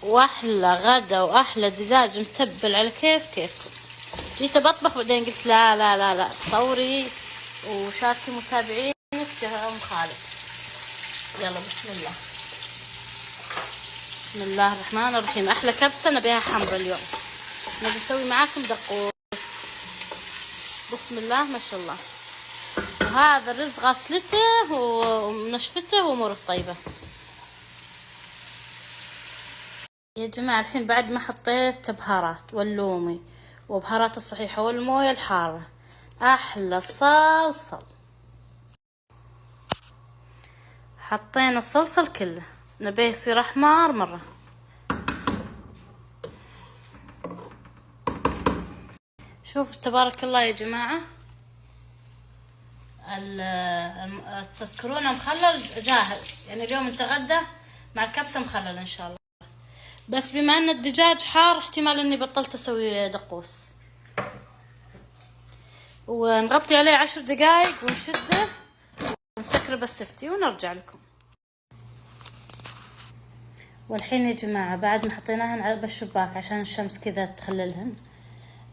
واحلى غدا واحلى دجاج متبل على كيفكم. جيت بطبخ بعدين قلت لا لا لا لا تصوري وشاركي متابعينك يا ام خالد. يلا بسم الله. بسم الله الرحمن الرحيم. احلى كبسه نبيها حمرا اليوم. نبي نسوي معاكم دقوق. بسم الله ما شاء الله. وهذا الرز غسلته ونشفته واموره طيبه. يا جماعه الحين بعد ما حطيت بهارات واللومي وبهارات الصحيحه والمويه الحاره، احلى صلصل. حطينا الصلصل كله، نبيه يصير احمر مره. شوف تبارك الله يا جماعه. تذكرونه مخلل جاهز، يعني اليوم نتغدى مع الكبسه مخلل ان شاء الله. بس بما ان الدجاج حار احتمال اني بطلت اسوي دقوس. ونغطي عليه 10 دقايق ونشده ونسكره بالسفتي ونرجع لكم. والحين يا جماعه بعد ما حطيناهن على بالشباك عشان الشمس كذا تخللهن،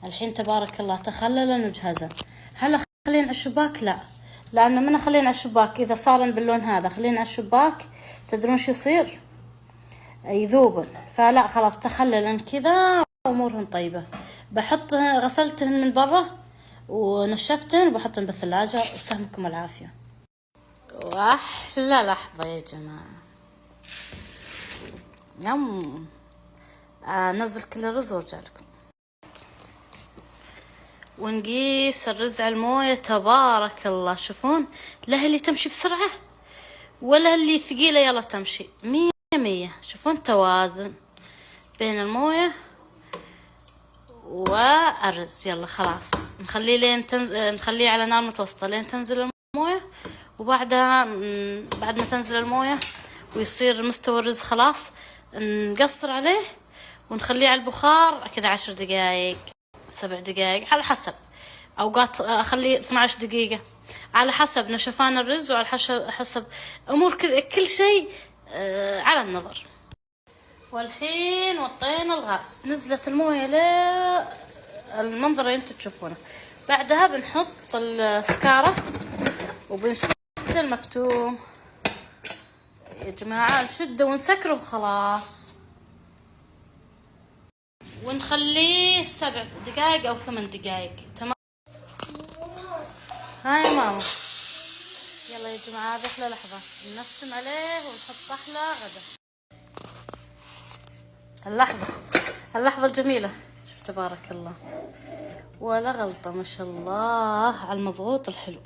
الحين تبارك الله تخللن وجهزن. هلا خلين على الشباك؟ لا، لانه من خلين على الشباك اذا صارن باللون هذا خلين على الشباك تدرون شو يصير؟ يذوبن. فلا خلاص تخللن كذا امورهن طيبه. بحط غسلتهن من برا ونشفتهن وبحطهن بالثلاجه وسهمكم العافيه. واحلى لحظه يا جماعه. يم انزل كل الرز وارجع لكم. ونقيس الرز على المويه تبارك الله. شوفون، لا اللي تمشي بسرعه ولا اللي ثقيله يلا تمشي، 100. شوفون توازن بين المويه والرز. يلا خلاص نخليه لين نخليه على نار متوسطه لين تنزل المويه، وبعدها بعد ما تنزل المويه ويصير مستوى الرز خلاص نقصر عليه ونخليه على البخار كذا 10 دقايق 7 دقايق على حسب. اوقات اخليه 12 دقيقة على حسب نشفان الرز وعلى حسب امور كل شيء على النظر. والحين وطينا الغاز، نزلت المويه للمنظر اللي انتم تشوفونه. بعدها بنحط السكارة وبنشد المكتوم يا جماعة، نشده ونسكره وخلاص. ونخليه 7 دقايق او 8 دقايق. تمام. هاي ماما. يلا يا جماعة هذه احلى لحظة ننسم عليه ونحط احلى غدا. اللحظة الجميلة. شوف تبارك الله ولا غلطة ما شاء الله على المضغوط الحلو.